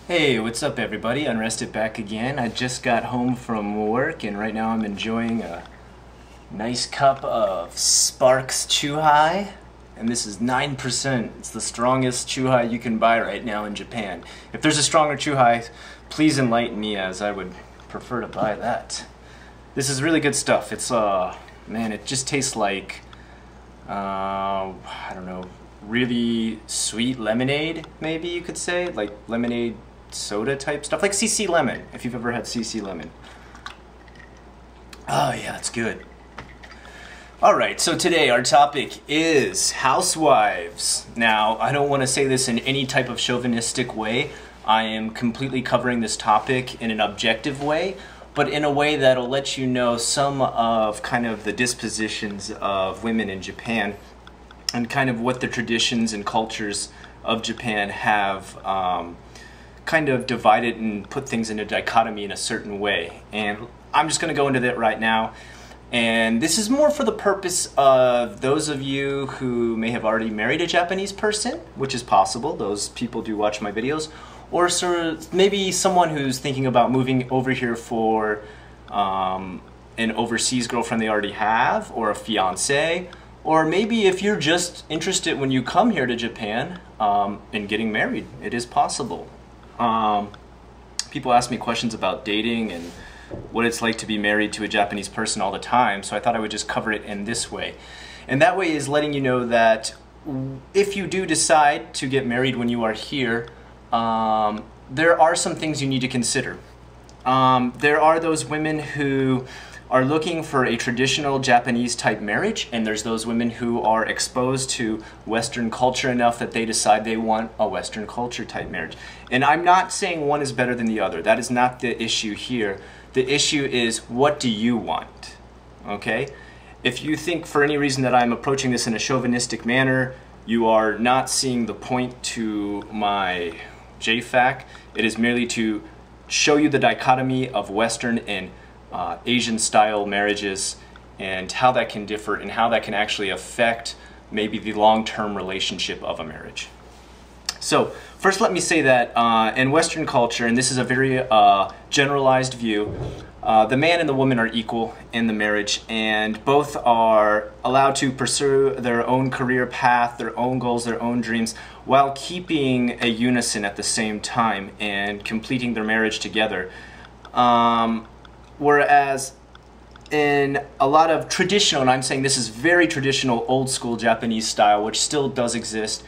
Hey, what's up everybody? Unrested back again. I just got home from work and right now I'm enjoying a nice cup of Sparks Chuhai. And this is 9%. It's the strongest Chuhai you can buy right now in Japan. If there's a stronger Chuhai, please enlighten me, as I would prefer to buy that. This is really good stuff. It's, man, it just tastes like, I don't know, really sweet lemonade, maybe you could say. Like lemonade soda type stuff, like CC Lemon, if you've ever had CC Lemon. Oh yeah, it's good. Alright, so today our topic is Housewives. Now, I don't want to say this in any type of chauvinistic way. I am completely covering this topic in an objective way, but in a way that'll let you know some of kind of the dispositions of women in Japan and kind of what the traditions and cultures of Japan have kind of divided and put things in a dichotomy in a certain way. And I'm just going to go into that right now. And this is more for the purpose of those of you who may have already married a Japanese person, which is possible. Those people do watch my videos. Or maybe someone who's thinking about moving over here for an overseas girlfriend they already have, or a fiance. Or maybe if you're just interested when you come here to Japan in getting married. It is possible. People ask me questions about dating and what it's like to be married to a Japanese person all the time, so I thought I would just cover it in this way. And that way is letting you know that if you do decide to get married when you are here, there are some things you need to consider. There are those women who are looking for a traditional Japanese type marriage, and there's those women who are exposed to Western culture enough that they decide they want a Western culture type marriage. And I'm not saying one is better than the other. That is not the issue here. The issue is, what do you want? Okay? If you think for any reason that I'm approaching this in a chauvinistic manner, you are not seeing the point to my JFAQ. It is merely to show you the dichotomy of Western and Asian style marriages and how that can differ and how that can actually affect maybe the long-term relationship of a marriage. So first let me say that in Western culture, and this is a very generalized view, the man and the woman are equal in the marriage, and both are allowed to pursue their own career path, their own goals, their own dreams, while keeping a unison at the same time and completing their marriage together. Whereas in a lot of traditional, and I'm saying this is very traditional, old school Japanese style, which still does exist,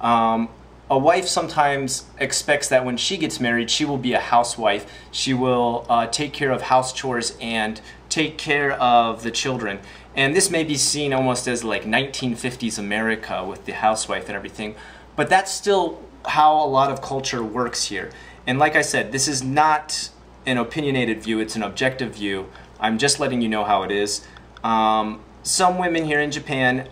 a wife sometimes expects that when she gets married, she will be a housewife. She will take care of house chores and take care of the children. And this may be seen almost as like 1950s America with the housewife and everything, but that's still how a lot of culture works here. And like I said, this is not an opinionated view, it's an objective view. I'm just letting you know how it is. Some women here in Japan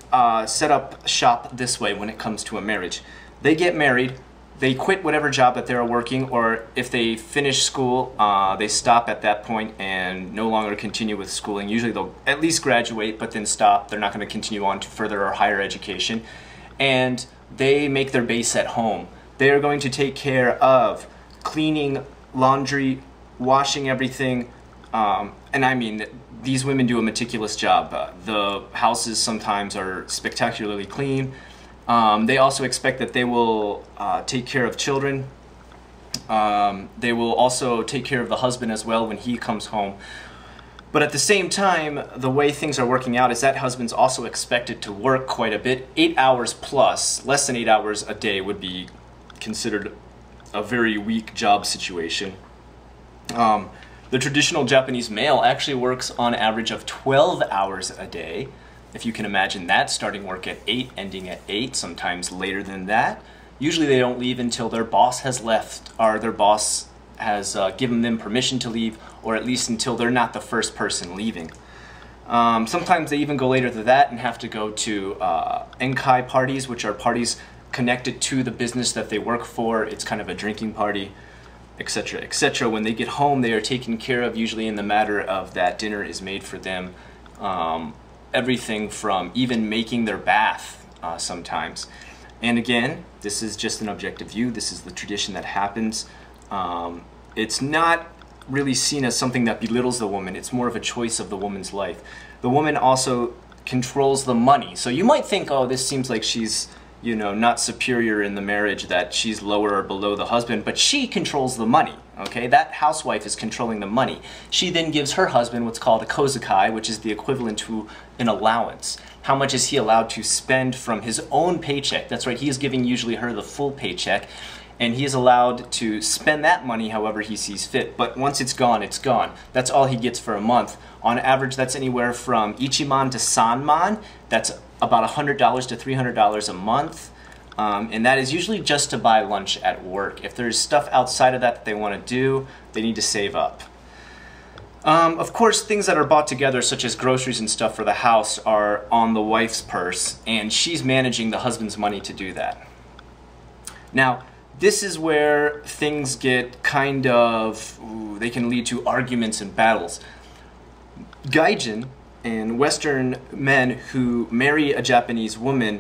set up shop this way when it comes to a marriage. They get married, they quit whatever job that they're working, or if they finish school, they stop at that point and no longer continue with schooling. Usually they'll at least graduate, but then stop. They're not going to continue on to further or higher education. And they make their base at home. They are going to take care of cleaning, laundry, washing everything, and I mean, these women do a meticulous job. The houses sometimes are spectacularly clean. They also expect that they will take care of children. They will also take care of the husband as well when he comes home. But at the same time, the way things are working out is that husband's also expected to work quite a bit, 8 hours plus. Less than 8 hours a day would be considered a very weak job situation. The traditional Japanese male actually works on average of 12 hours a day. If you can imagine that, starting work at 8, ending at 8, sometimes later than that. Usually they don't leave until their boss has left, or their boss has given them permission to leave, or at least until they're not the first person leaving. Sometimes they even go later than that and have to go to enkai parties, which are parties connected to the business that they work for. It's kind of a drinking party, etc., etc. When they get home, they are taken care of, usually in the matter of that dinner is made for them. Everything from even making their bath sometimes. And again, this is just an objective view. This is the tradition that happens. It's not really seen as something that belittles the woman. It's more of a choice of the woman's life. The woman also controls the money. So you might think, oh, this seems like she's, you know, not superior in the marriage, that she's lower or below the husband, but she controls the money, okay? That housewife is controlling the money. She then gives her husband what's called a kozakai, which is the equivalent to an allowance. How much is he allowed to spend from his own paycheck? That's right, he is giving usually her the full paycheck, and he is allowed to spend that money however he sees fit. But once it's gone, it's gone. That's all he gets for a month. On average, that's anywhere from ichiman to sanman. That's about $100 to $300 a month. And that is usually just to buy lunch at work. If there's stuff outside of that that they want to do, they need to save up. Of course, things that are bought together, such as groceries and stuff for the house, are on the wife's purse, and she's managing the husband's money to do that. Now, this is where things get kind of, they can lead to arguments and battles. Gaijin and Western men who marry a Japanese woman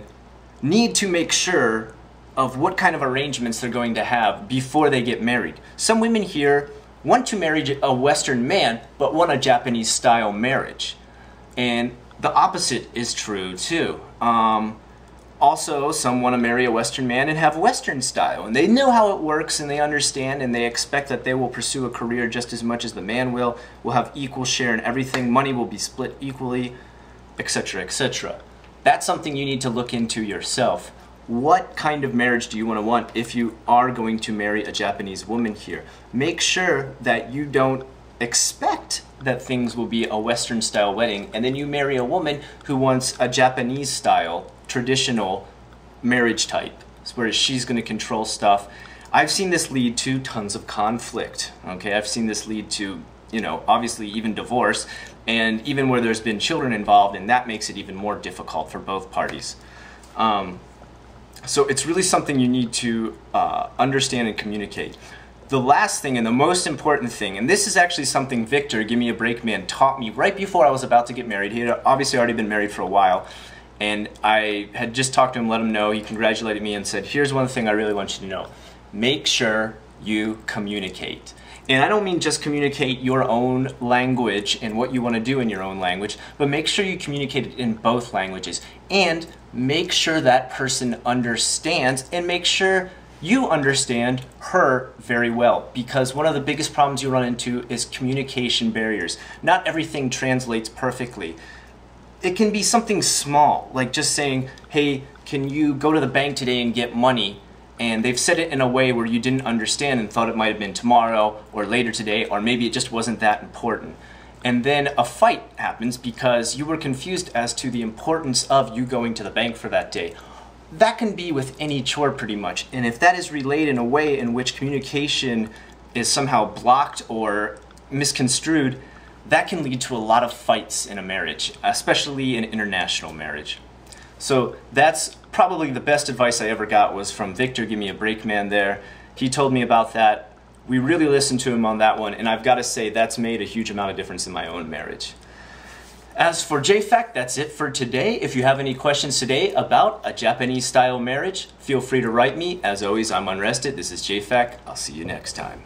need to make sure of what kind of arrangements they're going to have before they get married. Some women here want to marry a Western man, but want a Japanese-style marriage. And the opposite is true, too. Also, some want to marry a Western man and have Western style. And they know how it works, and they understand, and they expect that they will pursue a career just as much as the man will have equal share in everything, money will be split equally, etc., etc. That's something you need to look into yourself. What kind of marriage do you want if you are going to marry a Japanese woman here? Make sure that you don't expect that things will be a Western style wedding, and then you marry a woman who wants a Japanese style traditional marriage type, whereas she's going to control stuff. I've seen this lead to tons of conflict. Okay, I've seen this lead to, you know, obviously even divorce, and even where there's been children involved, and that makes it even more difficult for both parties. So it's really something you need to understand and communicate. The last thing and the most important thing, and this is actually something Victor, Give Me a Break Man, taught me right before I was about to get married. He had obviously already been married for a while, and I had just talked to him, let him know. He congratulated me and said, here's one thing I really want you to know. Make sure you communicate. And I don't mean just communicate your own language and what you want to do in your own language, but make sure you communicate it in both languages. And make sure that person understands, and make sure you understand her very well. Because one of the biggest problems you run into is communication barriers. Not everything translates perfectly. It can be something small, like just saying, hey, can you go to the bank today and get money? And they've said it in a way where you didn't understand and thought it might have been tomorrow or later today, or maybe it just wasn't that important. And then a fight happens because you were confused as to the importance of you going to the bank for that day. That can be with any chore pretty much. And if that is relayed in a way in which communication is somehow blocked or misconstrued, that can lead to a lot of fights in a marriage, especially in international marriage. So that's probably the best advice I ever got, was from Victor, Give Me a Break Man there. He told me about that. We really listened to him on that one, and I've got to say that's made a huge amount of difference in my own marriage. As for JFAQ, that's it for today. If you have any questions today about a Japanese style marriage, feel free to write me. As always, I'm Unrested. This is JFAQ. I'll see you next time.